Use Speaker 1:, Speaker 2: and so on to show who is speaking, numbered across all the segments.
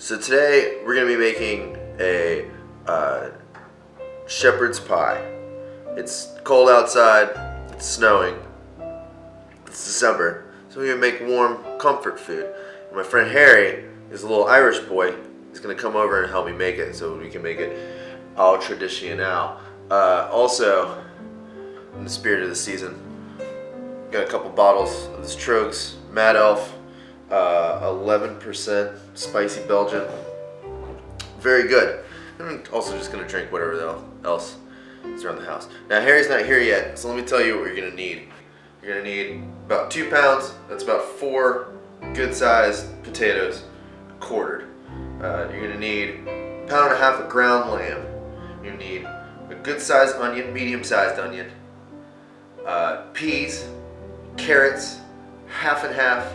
Speaker 1: So today we're going to be making a shepherd's pie. It's cold outside, it's snowing, it's December, so we're going to make warm comfort food. And my friend Harry is a little Irish boy. He's going to come over and help me make it so we can make it au traditionnel. Also, in the spirit of the season, got a couple bottles of this Trogs Mad Elf 11% spicy Belgian. Very good. I'm also just going to drink whatever else is around the house. Now, Harry's not here yet, so let me tell you what you're going to need. You're going to need about 2 pounds. That's about 4 good-sized potatoes, quartered. You're going to need 1.5 pounds of ground lamb. You need a good-sized onion, medium-sized onion, peas, carrots, half and half,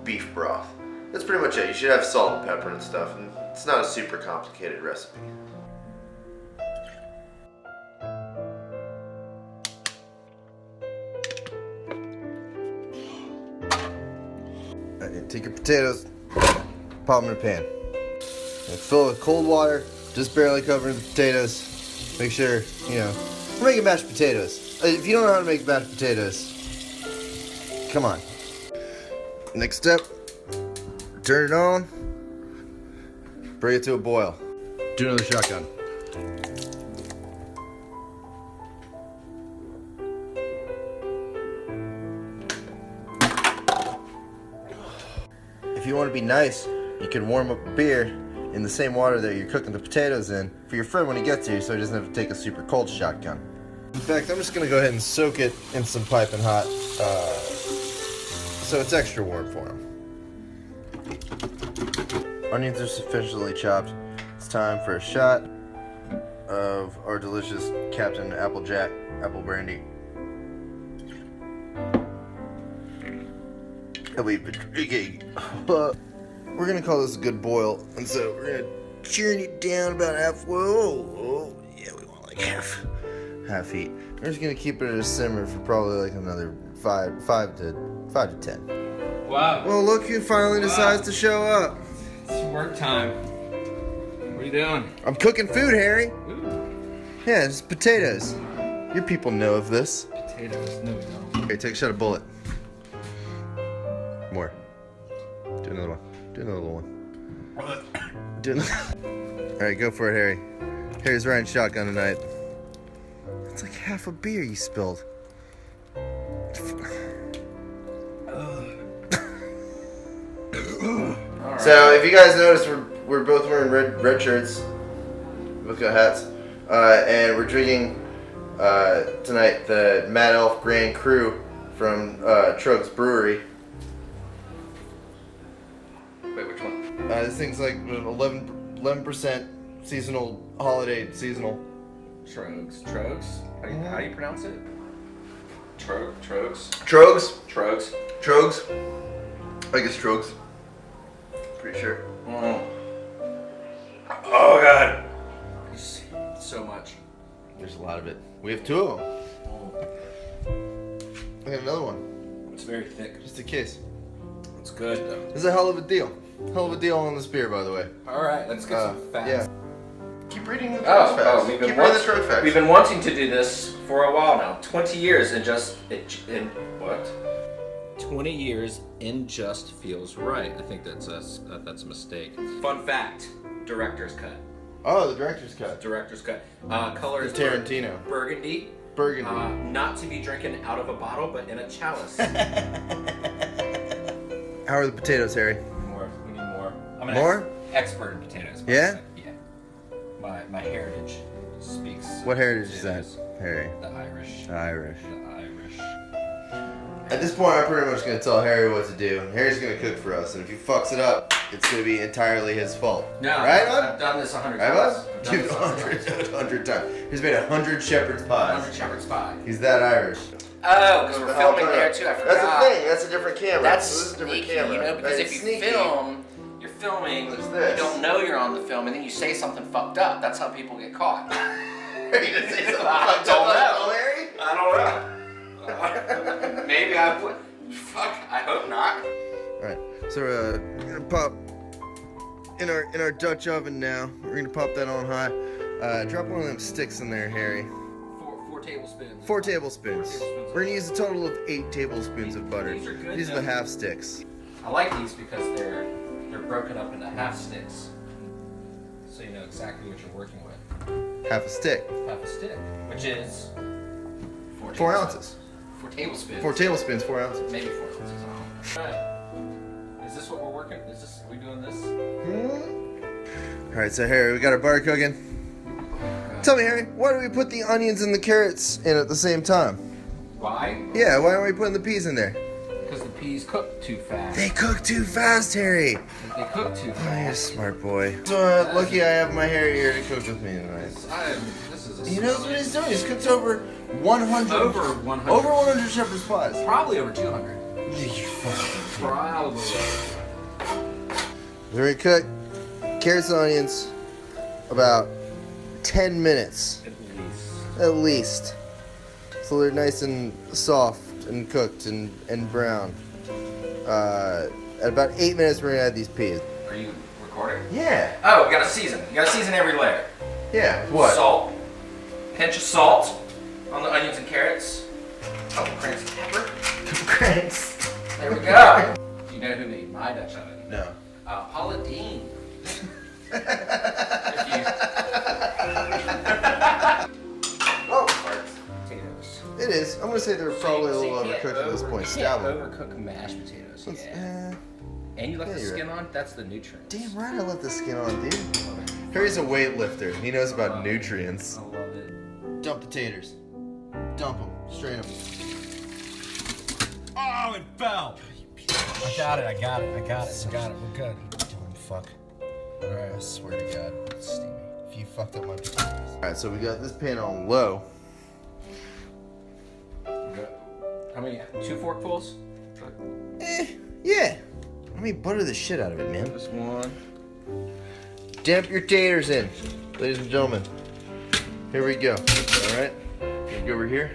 Speaker 1: beef broth. That's pretty much it. You should have salt and pepper and stuff, and it's not a super complicated recipe. Take your potatoes, pop them in a pan. And fill it with cold water, just barely covering the potatoes. Make sure, we're making mashed potatoes. If you don't know how to make mashed potatoes, come on. Next step, turn it on, bring it to a boil. Do another shotgun. If you want to be nice, you can warm up a beer in the same water that you're cooking the potatoes in for your friend when he gets here so he doesn't have to take a super cold shotgun. In fact, I'm just going to go ahead and soak it in some piping hot so it's extra warm for him. Onions are sufficiently chopped. It's time for a shot of our delicious Captain Applejack apple brandy. We're gonna call this a good boil, and so we're gonna churn it down about halfway. Yeah, we want like half heat. We're just gonna keep it at a simmer for probably like another 5 to 10.
Speaker 2: Wow.
Speaker 1: Well, look who finally decides to show up.
Speaker 2: It's work time. What are you doing?
Speaker 1: I'm cooking food, Harry.
Speaker 2: Ooh.
Speaker 1: Yeah, it's potatoes. Your people know of this.
Speaker 2: Potatoes, no we don't.
Speaker 1: Okay, take a shot of bullet. More. Do another one. Do another little one. Do another. Alright, go for it, Harry. Harry's riding shotgun tonight. It's like half a beer you spilled. So, if you guys notice, we're both wearing red shirts. We both got hats. And we're drinking tonight the Mad Elf Grand Cru from Trogs Brewery.
Speaker 2: Wait, which one?
Speaker 1: This thing's like 11% seasonal, holiday seasonal.
Speaker 2: Trogs. How do you pronounce it? Trogs.
Speaker 1: I guess Trogs. Pretty sure.
Speaker 2: Oh god. So much.
Speaker 1: There's a lot of it. We have 2 of them. I got another one.
Speaker 2: It's very thick.
Speaker 1: Just in case.
Speaker 2: It's good though.
Speaker 1: This is a hell of a deal. Hell of a deal on this beer, by the way.
Speaker 2: Alright, let's get some facts.
Speaker 1: Yeah. Keep reading the Trogs facts. Keep reading the Trogs facts.
Speaker 2: We've been wanting to do this for a while now. 20 years and what? 20 years in just feels right. I think that's a mistake. Fun fact: director's cut.
Speaker 1: Oh, the director's cut.
Speaker 2: Director's cut. Color is
Speaker 1: Tarantino.
Speaker 2: Burgundy. Not to be drinking out of a bottle, but in a chalice.
Speaker 1: How are the potatoes, Harry?
Speaker 2: We need more. I'm
Speaker 1: More?
Speaker 2: Expert in potatoes.
Speaker 1: Yeah?
Speaker 2: Yeah. My heritage speaks.
Speaker 1: What heritage is that, Harry?
Speaker 2: The Irish.
Speaker 1: The Irish.
Speaker 2: The Irish.
Speaker 1: At this point, I'm pretty much going to tell Harry what to do. Harry's going to cook for us, and if he fucks it up, it's going to be entirely his fault.
Speaker 2: No,
Speaker 1: right,
Speaker 2: I've done this 100
Speaker 1: times.
Speaker 2: times.
Speaker 1: Dude, 100 times. He's made 100 shepherd's pies.
Speaker 2: 100 shepherd's pie.
Speaker 1: He's that Irish.
Speaker 2: Oh, because we're filming there too. I forgot.
Speaker 1: That's the thing. That's a different camera.
Speaker 2: That's
Speaker 1: so this is a different
Speaker 2: sneaky,
Speaker 1: camera.
Speaker 2: because if you film, you're filming. You don't know you're on the film, and then you say something fucked up. That's how people get caught.
Speaker 1: Are you gonna say something
Speaker 2: I
Speaker 1: fucked up
Speaker 2: don't know.
Speaker 1: on Harry?
Speaker 2: I don't know. Maybe I put. Fuck. I hope not.
Speaker 1: Alright, so we're gonna pop in our Dutch oven now. We're gonna pop that on high. Drop one of them sticks in there, Harry.
Speaker 2: 4 tablespoons.
Speaker 1: 4 tablespoons. We're gonna use a total of 8 tablespoons of butter.
Speaker 2: These are good.
Speaker 1: These are the half sticks.
Speaker 2: I like these because they're broken up into half sticks, so you know exactly what you're working with.
Speaker 1: Half a stick.
Speaker 2: Half a stick, which is
Speaker 1: 4 ounces.
Speaker 2: 4 tablespoons.
Speaker 1: 4 tablespoons, 4 ounces.
Speaker 2: Maybe 4 ounces. All right. Is this what we're working? Are we doing this?
Speaker 1: All right, so Harry, we got our butter cooking. Tell me, Harry, why do we put the onions and the carrots in at the same time?
Speaker 2: Why?
Speaker 1: Yeah, why aren't we putting the peas in there?
Speaker 2: Because the peas cook too fast.
Speaker 1: They cook too fast, Harry.
Speaker 2: They cook too fast.
Speaker 1: Oh, you're a smart boy. So lucky I have my Harry here to cook with me tonight.
Speaker 2: This is
Speaker 1: He knows what he's doing. He's cooked over 100.
Speaker 2: Over 100.
Speaker 1: Over 100 shepherd's pies.
Speaker 2: Probably over 200. Probably.
Speaker 1: We're gonna cook carrots and onions about 10 minutes. At least. So they're nice and soft and cooked and brown. At about 8 minutes, we're gonna add these peas.
Speaker 2: Are you recording?
Speaker 1: Yeah.
Speaker 2: Oh, we gotta season. You gotta season every layer.
Speaker 1: Yeah. What?
Speaker 2: Salt. Pinch of salt on the onions and carrots. Couple cranks of pepper.
Speaker 1: Cranks.
Speaker 2: There we go. Do you know who made my Dutch oven?
Speaker 1: No.
Speaker 2: Paula Dean.
Speaker 1: Oh.
Speaker 2: Potatoes.
Speaker 1: It is. I'm gonna say they're probably a little overcooked at this point.
Speaker 2: You
Speaker 1: Stab
Speaker 2: can't
Speaker 1: them.
Speaker 2: overcook mashed potatoes.
Speaker 1: Let's-
Speaker 2: Yeah. And you left the
Speaker 1: you're
Speaker 2: skin on? That's the nutrients.
Speaker 1: Damn right, I left the skin on, dude. Harry's a weightlifter. He knows about nutrients.
Speaker 2: I love it.
Speaker 1: Dump the taters. Dump them. Strain them.
Speaker 3: Oh, it fell. I got it. We're good.
Speaker 1: Dumb fuck. Alright, I swear to God. It's steamy. If you fucked up my potatoes. Alright, so we got this pan on low.
Speaker 2: How many? 2 forkfuls?
Speaker 1: Yeah. Let me butter the shit out of it, man.
Speaker 2: Just one.
Speaker 1: Dump your taters in, ladies and gentlemen. Here we go. Alright. Gonna go over here.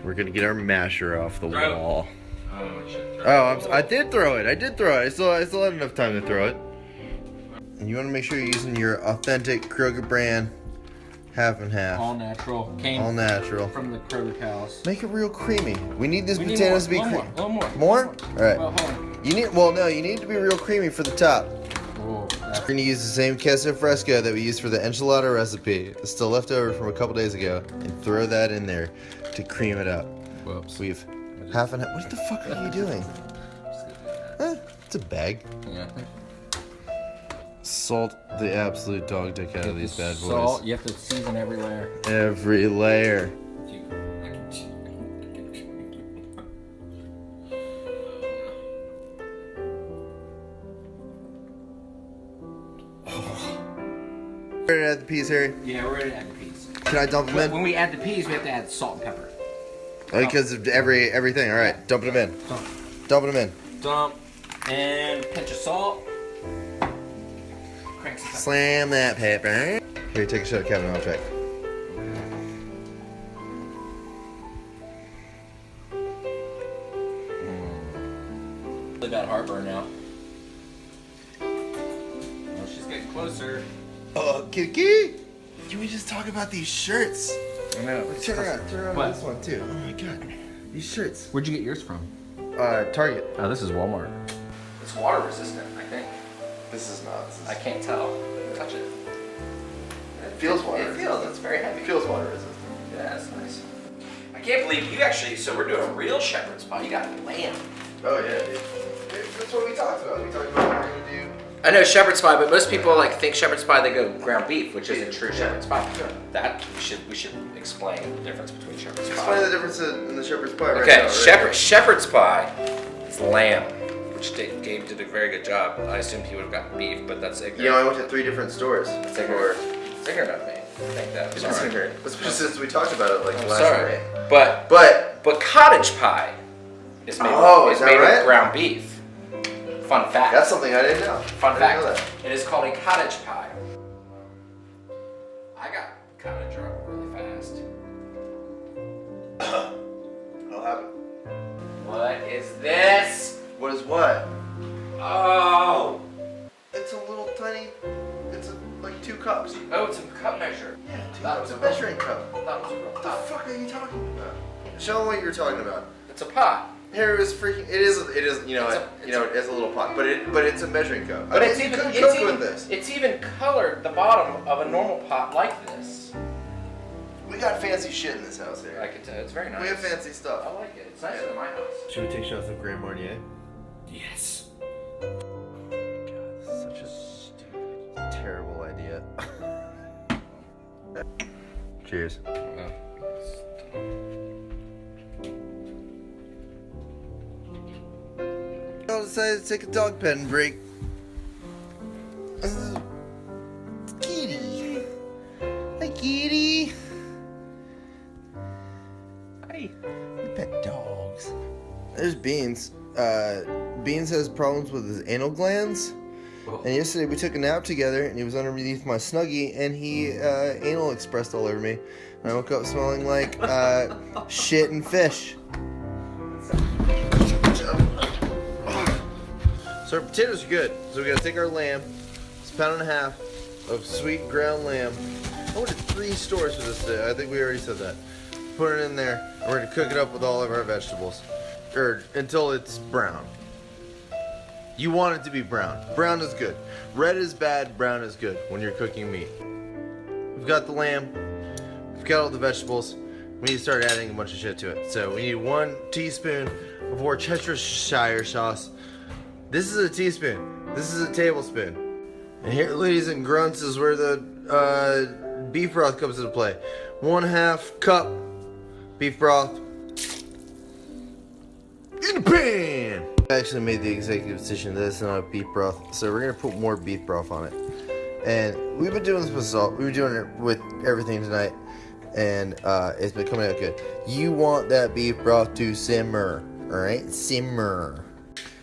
Speaker 1: We're gonna get our masher off the wall. I did throw it. I still had enough time to throw it. And you want to make sure you're using your authentic Kroger brand, half and half.
Speaker 2: All natural.
Speaker 1: All natural.
Speaker 2: From the Kroger cows.
Speaker 1: Make it real creamy. We need these potatoes to be creamy.
Speaker 2: A little more.
Speaker 1: More? All right.
Speaker 2: Well, hold on.
Speaker 1: You need it to be real creamy for the top.
Speaker 2: Oh,
Speaker 1: We're gonna use the same queso fresco that we used for the enchilada recipe. It's still left over from a couple days ago, and throw that in there to cream it up.
Speaker 2: whoops.
Speaker 1: We've half and half. What the fuck are you doing? It's a bag.
Speaker 2: Yeah.
Speaker 1: Salt the absolute dog dick out of these bad boys.
Speaker 2: Salt. You have to season every layer.
Speaker 1: Every layer. Ready to add the peas, Harry?
Speaker 2: Yeah, we're ready to add the peas.
Speaker 1: Can I dump them in?
Speaker 2: When we add the peas, we have to add salt and pepper.
Speaker 1: Because of everything. All right, dumping them in. Dumping them in.
Speaker 2: Dump and pinch of salt. Crank some pepper.
Speaker 1: Slam that pepper. Here, take a shot of Captain Object.
Speaker 2: Really bad heartburn now. Oh, she's getting closer.
Speaker 1: Oh, Kiki! Can we just talk about these shirts?
Speaker 2: I know.
Speaker 1: Turn around
Speaker 2: What?
Speaker 1: on this one too. Oh my god, these shirts.
Speaker 2: Where'd you get yours from?
Speaker 1: Target.
Speaker 2: Oh, this is Walmart. It's water resistant, I think.
Speaker 1: This is not.
Speaker 2: I can't tell. Touch it.
Speaker 1: It feels water.
Speaker 2: It feels. It's very heavy.
Speaker 1: It feels water resistant.
Speaker 2: Yeah, that's nice. I can't believe you actually. So we're doing a real shepherd's pie. You got lamb.
Speaker 1: Oh yeah, dude. That's what we talked about. We talked about what we're gonna do.
Speaker 2: I know shepherd's pie, but most people think shepherd's pie. They go ground beef, which isn't true shepherd's pie. That we should explain the difference between shepherd's pie.
Speaker 1: Explain the difference in the shepherd's pie.
Speaker 2: Okay,
Speaker 1: right now,
Speaker 2: shepherd's pie is lamb, which Gabe did a very good job. I assumed he would have gotten beef, but that's ignorant.
Speaker 1: You know, I went to 3 different stores.
Speaker 2: It's ignorant. It's ignorant of me. I think that.
Speaker 1: It's
Speaker 2: Sorry.
Speaker 1: ignorant. Especially since we talked about it like
Speaker 2: I'm
Speaker 1: last
Speaker 2: sorry,
Speaker 1: night.
Speaker 2: but cottage pie is made,
Speaker 1: is that right?
Speaker 2: with ground beef. Fun fact.
Speaker 1: That's something I didn't know.
Speaker 2: Fun
Speaker 1: I
Speaker 2: fact.
Speaker 1: didn't know that.
Speaker 2: It is called a cottage pie. I got cottage drunk really fast.
Speaker 1: It'll happen.
Speaker 2: What is this?
Speaker 1: What is what?
Speaker 2: Oh.
Speaker 1: It's a little tiny fuck are you talking about? Show them what you were talking about.
Speaker 2: It's a pot.
Speaker 1: Harry was freaking. It is. It is. You know. It is a little pot, but it's a measuring cup.
Speaker 2: But it's
Speaker 1: you
Speaker 2: even.
Speaker 1: couldn't
Speaker 2: It's
Speaker 1: cook
Speaker 2: even.
Speaker 1: with this.
Speaker 2: It's even colored the bottom of a normal pot like this.
Speaker 1: We got fancy shit in this house, Harry.
Speaker 2: I can tell. It's very nice.
Speaker 1: We have fancy stuff.
Speaker 2: I like it. It's nicer than my house.
Speaker 1: Should we take shots of Grand Marnier?
Speaker 2: Yes.
Speaker 1: God, such a stupid, terrible idea. Cheers. I decided to take a dog petting break. Kitty. Hi, Kitty. Hi. We pet dogs. There's Beans. Beans has problems with his anal glands.
Speaker 2: Whoa.
Speaker 1: And yesterday we took a nap together and he was underneath my Snuggie and he anal expressed all over me. And I woke up smelling like shit and fish. So our potatoes are good. So we gotta take our lamb. It's a pound and a half of sweet ground lamb. I went to 3 stores for this today. I think we already said that. Put it in there and we're gonna cook it up with all of our vegetables. Until it's brown. You want it to be brown. Brown is good. Red is bad, brown is good when you're cooking meat. We've got the lamb. We've got all the vegetables. We need to start adding a bunch of shit to it. So we need 1 teaspoon of Worcestershire sauce. This is a teaspoon. This is a tablespoon. And here, ladies and grunts, is where the beef broth comes into play. 1/2 cup beef broth in the pan. I actually made the executive decision that it's not beef broth, so we're gonna put more beef broth on it. And we've been doing this with salt. We've been doing it with everything tonight, and it's been coming out good. You want that beef broth to simmer, all right? Simmer.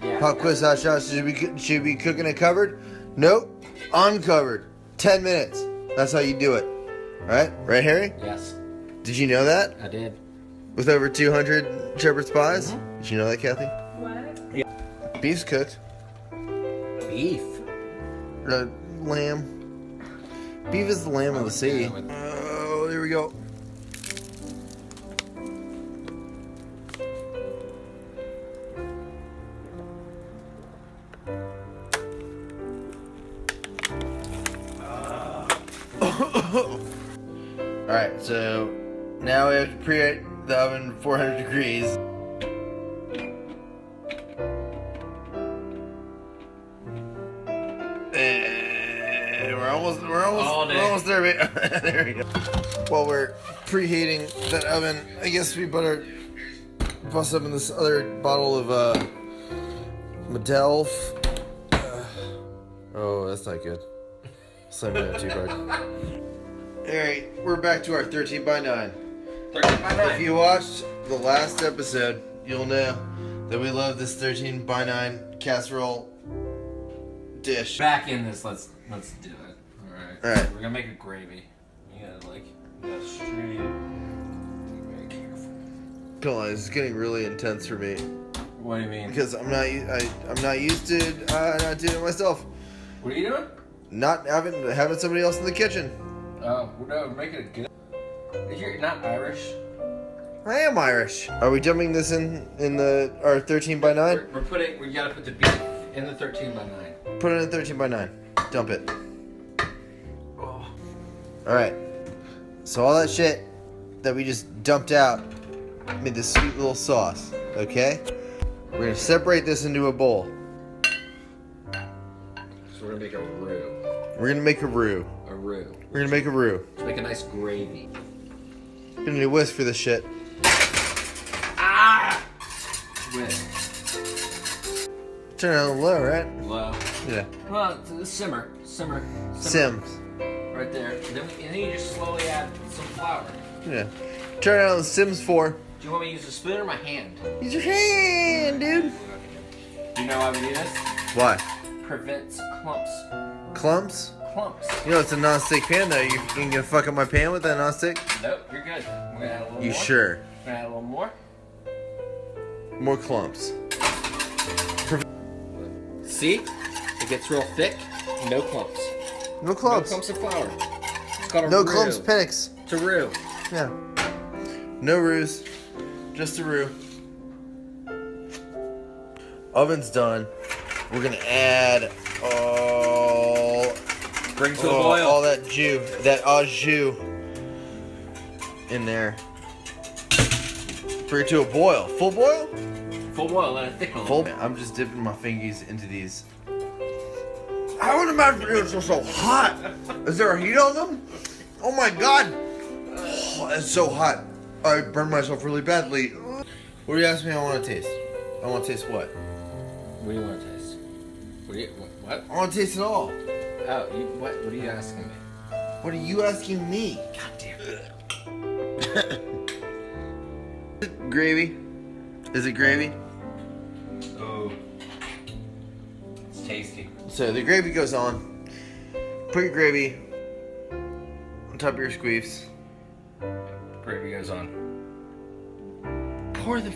Speaker 2: Yeah.
Speaker 1: Pop quiz, hot shots. Should we be cooking it covered? Nope, uncovered. 10 minutes. That's how you do it. All right, right, Harry?
Speaker 2: Yes.
Speaker 1: Did you know that?
Speaker 2: I did.
Speaker 1: With over 200 shepherd's pies? Did you know that, Kathy?
Speaker 4: What?
Speaker 2: Yeah.
Speaker 1: Beef's cooked.
Speaker 2: Beef.
Speaker 1: Lamb. Beef is the lamb of the sea. Oh, there we go. Alright, so now we have to preheat the oven 400 degrees. And we're almost there, mate. There we go. While we're preheating that oven, I guess we better bust open this other bottle of Madelf. Oh, that's not good. Slamming that too hard. Alright, we're back to our 13 by 9.
Speaker 2: 13 by 9.
Speaker 1: If you watched the last episode, you'll know that we love this 13 by 9 casserole dish.
Speaker 2: Back in this, let's do it.
Speaker 1: Alright.
Speaker 2: We're gonna make a gravy. You gotta stream. Be very careful.
Speaker 1: Come on, this is getting really intense for me
Speaker 2: What do you mean?
Speaker 1: because I'm not used to not doing it myself.
Speaker 2: What are you doing?
Speaker 1: Not having somebody else in the kitchen.
Speaker 2: Oh, no, we're making it good. You're not Irish.
Speaker 1: I am Irish. Are we dumping this in our 13 by 9?
Speaker 2: We gotta put the beef in the 13 by 9.
Speaker 1: Put it in 13 by 9. Dump it.
Speaker 2: Oh.
Speaker 1: Alright. So all that shit that we just dumped out made this sweet little sauce. Okay? We're gonna separate this into a bowl.
Speaker 2: So we're gonna make a roux.
Speaker 1: We're gonna make a roux.
Speaker 2: A roux.
Speaker 1: We're gonna make a roux.
Speaker 2: Let's make a nice gravy.
Speaker 1: Gonna need a whisk for this shit.
Speaker 2: Ah! With
Speaker 1: Turn it on low, right?
Speaker 2: low.
Speaker 1: Yeah.
Speaker 2: Well, simmer.
Speaker 1: Sims.
Speaker 2: Right there. And then you just slowly add some flour.
Speaker 1: Yeah. Turn it on Sims 4.
Speaker 2: Do you want me to use a spoon or my hand?
Speaker 1: Use your hand, dude.
Speaker 2: Do you know why we do this?
Speaker 1: Why?
Speaker 2: Prevents clumps.
Speaker 1: Clumps?
Speaker 2: Clumps.
Speaker 1: You know it's a non-stick pan though. You gonna fuck up my pan with that non-stick?
Speaker 2: Nope, you're good. We're gonna add a little
Speaker 1: You
Speaker 2: more.
Speaker 1: sure?
Speaker 2: We're gonna add a little more.
Speaker 1: More clumps.
Speaker 2: See? It gets real thick. No clumps.
Speaker 1: No clumps.
Speaker 2: No clumps of flour. It's called a
Speaker 1: No
Speaker 2: roux.
Speaker 1: clumps, panics.
Speaker 2: It's a roux.
Speaker 1: Yeah. No roux, just a roux. Oven's done. We're gonna add
Speaker 2: Bring to a boil.
Speaker 1: all that au jus in there. Bring it to a boil. Full boil?
Speaker 2: Full boil, let it thicken a little bit.
Speaker 1: I'm just dipping my fingies into these. I would imagine it's so hot. Is there a heat on them? Oh my god. Oh, it's so hot. I burned myself really badly. What do you ask me I want to taste? I want to taste what?
Speaker 2: What do you want to taste? What?
Speaker 1: I want to taste it all.
Speaker 2: Oh, what are you asking me?
Speaker 1: What are you asking me?
Speaker 2: God damn it.
Speaker 1: Gravy? Is it gravy?
Speaker 2: Oh. It's tasty.
Speaker 1: So the gravy goes on. Put your gravy on top of your squeeze.
Speaker 2: Gravy goes on.
Speaker 1: Pour the.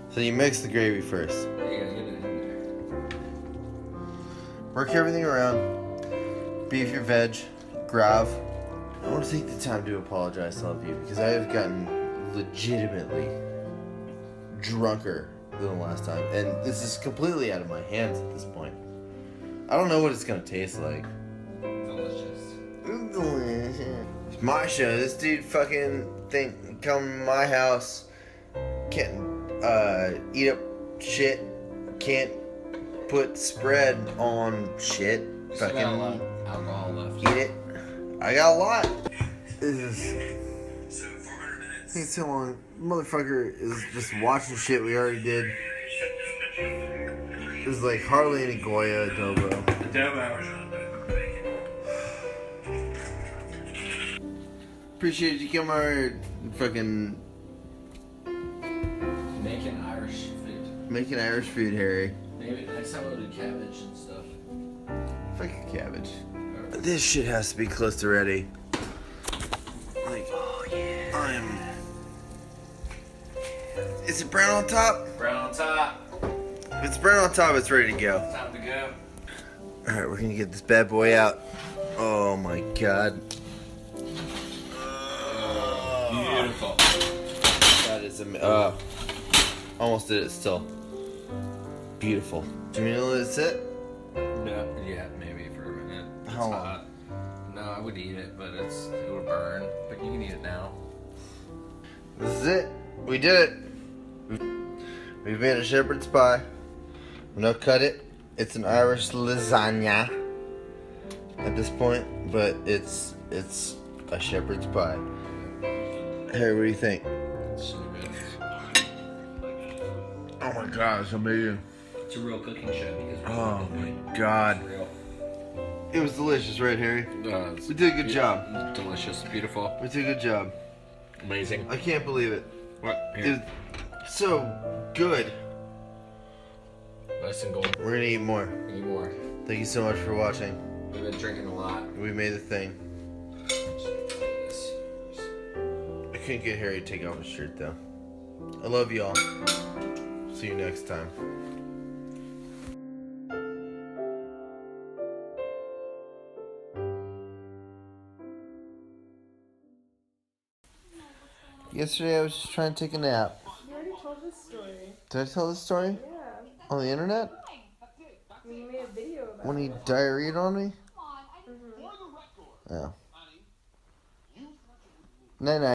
Speaker 1: So you mix the gravy first.
Speaker 2: You gotta get it in there.
Speaker 1: Work everything around. Beef your veg. Grav. I want to take the time to apologize to all of you because I have gotten legitimately drunker than the last time, and this is completely out of my hands at this point. I don't know what it's gonna taste like.
Speaker 2: Delicious.
Speaker 1: It's delicious. It's my show. This dude fucking come to my house, can't eat up shit, can't put spread on shit.
Speaker 2: Still got a lot
Speaker 1: Fucking
Speaker 2: of alcohol left.
Speaker 1: eat it. I got a lot. This is. It's so long. Motherfucker is just watching shit we already did. There's like hardly any Goya adobo. Appreciate you coming over and fucking
Speaker 2: Making Irish food.
Speaker 1: making Irish food, Harry.
Speaker 2: Maybe next time we'll do cabbage and stuff.
Speaker 1: Fuck a cabbage. This shit has to be close to ready. Like, oh yeah. Is it brown on top?
Speaker 2: Brown on top.
Speaker 1: If it's brown on top, it's ready to go.
Speaker 2: Time to go.
Speaker 1: Alright, we're gonna get this bad boy out. Oh my god.
Speaker 2: Beautiful.
Speaker 1: That is almost did it still. Beautiful. Do you mean to let it sit?
Speaker 2: No, yeah, maybe for a minute. It's
Speaker 1: How long?
Speaker 2: hot. No, I would eat it, but it would burn. But you can eat it now.
Speaker 1: This is it. We did it. We've made a shepherd's pie. No cut it. It's an Irish lasagna at this point, but it's a shepherd's pie. Harry, what do you think?
Speaker 2: It's so good.
Speaker 1: Oh my god, it's amazing.
Speaker 2: It's a real cooking show because
Speaker 1: Oh my god.
Speaker 2: it's real.
Speaker 1: It was delicious, right, Harry?
Speaker 2: It's
Speaker 1: We did a good job.
Speaker 2: delicious, beautiful,
Speaker 1: We did a good job.
Speaker 2: amazing.
Speaker 1: I can't believe it.
Speaker 2: What?
Speaker 1: It
Speaker 2: Here.
Speaker 1: was so good.
Speaker 2: Nice and gold.
Speaker 1: We're gonna eat more.
Speaker 2: Need more.
Speaker 1: Thank you so much for watching.
Speaker 2: We've been drinking a lot.
Speaker 1: We made the thing. I couldn't get Harry to take off his shirt though. I love y'all. See you next time. Yesterday I was just trying to take a nap.
Speaker 4: You already told this story.
Speaker 1: Did I tell this story?
Speaker 4: Yeah.
Speaker 1: On the internet?
Speaker 4: We made a video about
Speaker 1: When he
Speaker 4: it.
Speaker 1: diarrheaed on me?
Speaker 4: Mhm.
Speaker 1: Yeah. Night night.